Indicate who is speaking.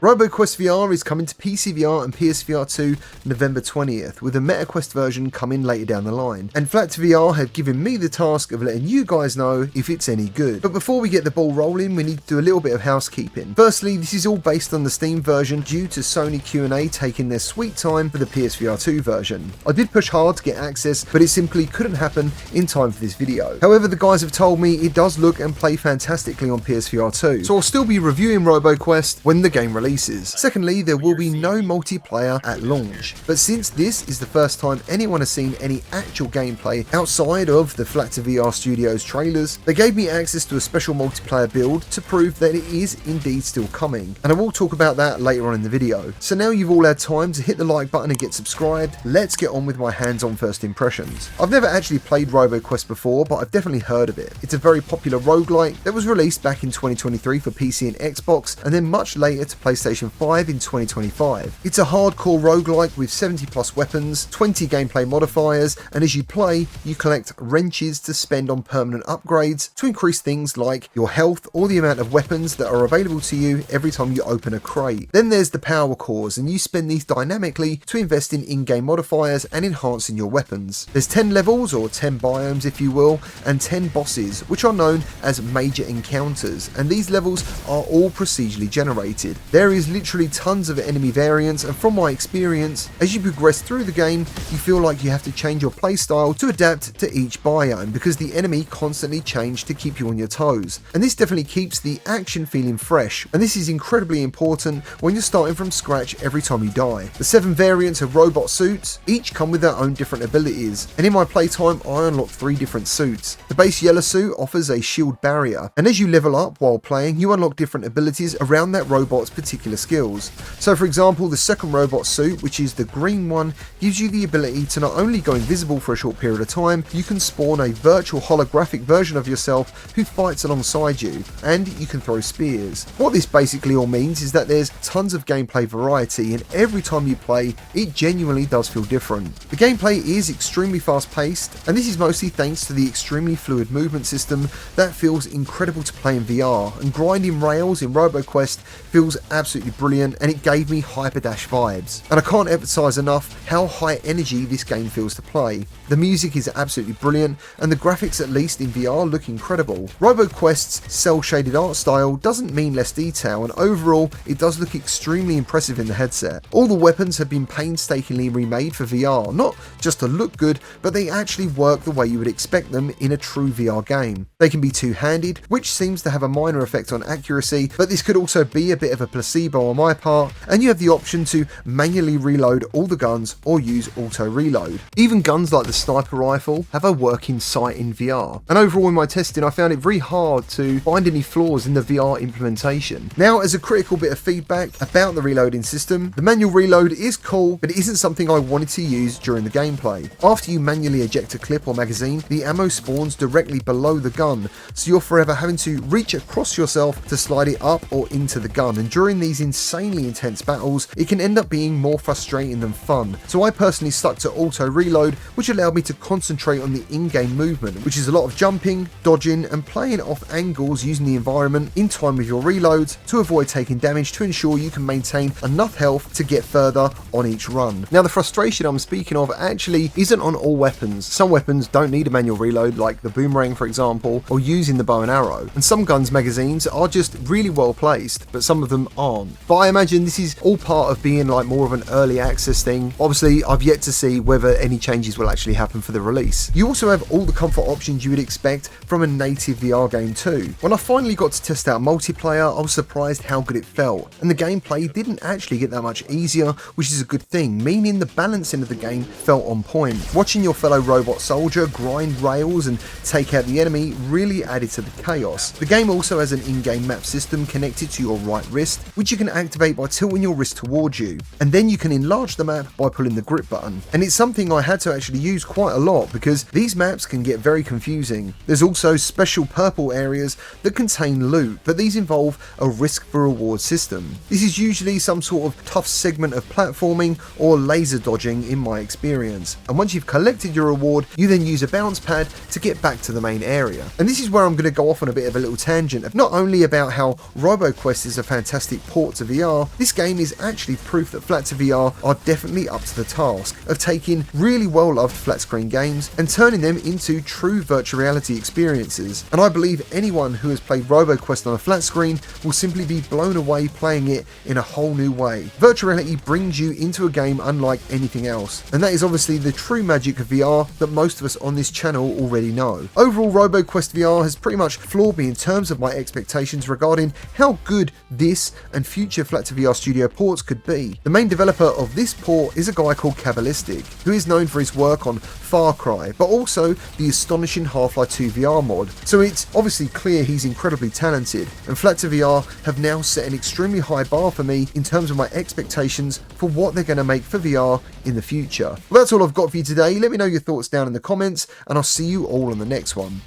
Speaker 1: RoboQuest VR is coming to PCVR and PSVR2 November 20th, with a MetaQuest version coming later down the line. And Flat2VR have given me the task of letting you guys know if it's any good. But before we get the ball rolling, we need to do a little bit of housekeeping. Firstly, this is all based on the Steam version due to Sony Q&A taking their sweet time for the PSVR2 version. I did push hard to get access, but it simply couldn't happen in time for this video. However, the guys have told me it does look and play fantastically on PSVR2, so I'll still be reviewing RoboQuest when the game releases. Secondly, there will be no multiplayer at launch, but since this is the first time anyone has seen any actual gameplay outside of the Flat2VR Studios trailers, they gave me access to a special multiplayer build to prove that it is indeed still coming, and I will talk about that later on in the video. So now you've all had time to hit the like button and get subscribed, let's get on with my hands-on first impressions. I've never actually played RoboQuest before, but I've definitely heard of it. It's a very popular roguelike that was released back in 2023 for PC and Xbox, and then much later to PlayStation 5 in 2025. It's a hardcore roguelike with 70 plus weapons, 20 gameplay modifiers, and as you play, you collect wrenches to spend on permanent upgrades to increase things like your health or the amount of weapons that are available to you every time you open a crate. Then there's the power cores, and you spend these dynamically to invest in in-game modifiers and enhancing your weapons. There's 10 levels, or 10 biomes if you will, and 10 bosses, which are known as major encounters, and these levels are all procedurally generated. There is literally tons of enemy variants, and from my experience, as you progress through the game, you feel like you have to change your playstyle to adapt to each biome because the enemy constantly change to keep you on your toes. And this definitely keeps the action feeling fresh, and this is incredibly important when you're starting from scratch every time you die. The 7 variants of robot suits each come with their own different abilities, and in my playtime I unlocked 3 different suits. The base yellow suit offers a shield barrier, and as you level up while playing, you unlock different abilities around that robot's particular skills. So for example, the second robot suit, which is the green one, gives you the ability to not only go invisible for a short period of time, you can spawn a virtual holographic version of yourself who fights alongside you, and you can throw spears. What this basically all means is that there's tons of gameplay variety, and every time you play, it genuinely does feel different. The gameplay is extremely fast paced, and this is mostly thanks to the extremely fluid movement system that feels incredible to play in VR, and grinding rails in RoboQuest feels absolutely brilliant, and it gave me Hyperdash vibes. And I can't emphasize enough how high energy this game feels to play. The music is absolutely brilliant, and the graphics, at least in VR, look incredible. RoboQuest's cel-shaded art style doesn't mean less detail, and overall it does look extremely impressive in the headset. All the weapons have been painstakingly remade for VR, not just to look good, but they actually work the way you would expect them in a true VR game. They can be two-handed, which seems to have a minor effect on accuracy, but this could also be a bit of a placebo on my part, and you have the option to manually reload all the guns or use auto reload. Even guns like the sniper rifle have a working sight in VR, and overall in my testing I found it very hard to find any flaws in the VR implementation. Now, as a critical bit of feedback about the reloading system, the manual reload is cool, but it isn't something I wanted to use during the gameplay. After you manually eject a clip or magazine, the ammo spawns directly below the gun, so you're forever having to reach across yourself to slide it up or into the gun, and during these insanely intense battles, it can end up being more frustrating than fun. So I personally stuck to auto reload, which allowed me to concentrate on the in-game movement, which is a lot of jumping, dodging, and playing off angles using the environment in time with your reloads to avoid taking damage to ensure you can maintain enough health to get further on each run. Now, the frustration I'm speaking of actually isn't on all weapons. Some weapons don't need a manual reload, like the boomerang for example, or using the bow and arrow, and some guns' magazines are just really well placed, but some of them aren't. But I imagine this is all part of being like more of an early access thing. Obviously, I've yet to see whether any changes will actually happen for the release. You also have all the comfort options you would expect from a native VR game too. When I finally got to test out multiplayer, I was surprised how good it felt, and the gameplay didn't actually get that much easier, which is a good thing, meaning the balancing of the game felt on point. Watching your fellow robot soldier grind rails and take out the enemy really added to the chaos. The game also has an in-game map system connected to your right wrist, which you can activate by tilting your wrist towards you, and then you can enlarge the map by pulling the grip button. And it's something I had to actually use quite a lot because these maps can get very confusing. There's also special purple areas that contain loot, but these involve a risk for reward system. This is usually some sort of tough segment of platforming or laser dodging in my experience, and once you've collected your reward, you then use a bounce pad to get back to the main area. And this is where I'm going to go off on a bit of a little tangent of not only about how RoboQuest is a fantastic port to VR, this game is actually proof that Flat to VR are definitely up to the task of taking really well loved flat screen games and turning them into true virtual reality experiences. And I believe anyone who has played RoboQuest on a flat screen will simply be blown away playing it in a whole new way. Virtual reality brings you into a game unlike anything else, and that is obviously the true magic of VR that most of us on this channel already know. Overall, RoboQuest VR has pretty much floored me in terms of my expectations regarding how good this and future Flat to VR Studio ports could be. The main developer of this port is a guy called Kabbalistic, who is known for his work on Far Cry, but also the astonishing Half-Life 2 VR mod, so it's obviously clear he's incredibly talented, and Flat to VR have now set an extremely high bar for me in terms of my expectations for what they're going to make for VR in the future. Well, that's all I've got for you today. Let me know your thoughts down in the comments, and I'll see you all on the next one.